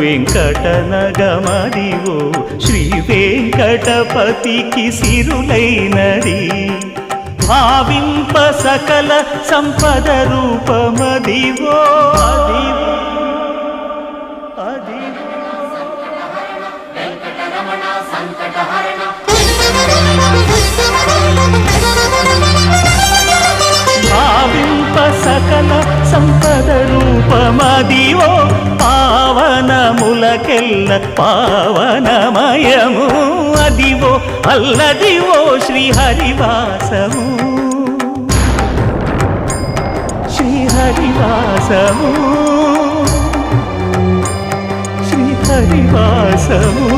వెంకటనగమదివో శ్రీ వెంకటపతికి సిరులైనది భావింప సకల సంపద రూపమదివో భావింప సకల సంపద రూపమదివో పావనములకెల్ల పావనమయము అదివో అల్లదివో శ్రీహరివాసము శ్రీహరివాసము శ్రీహరివాసము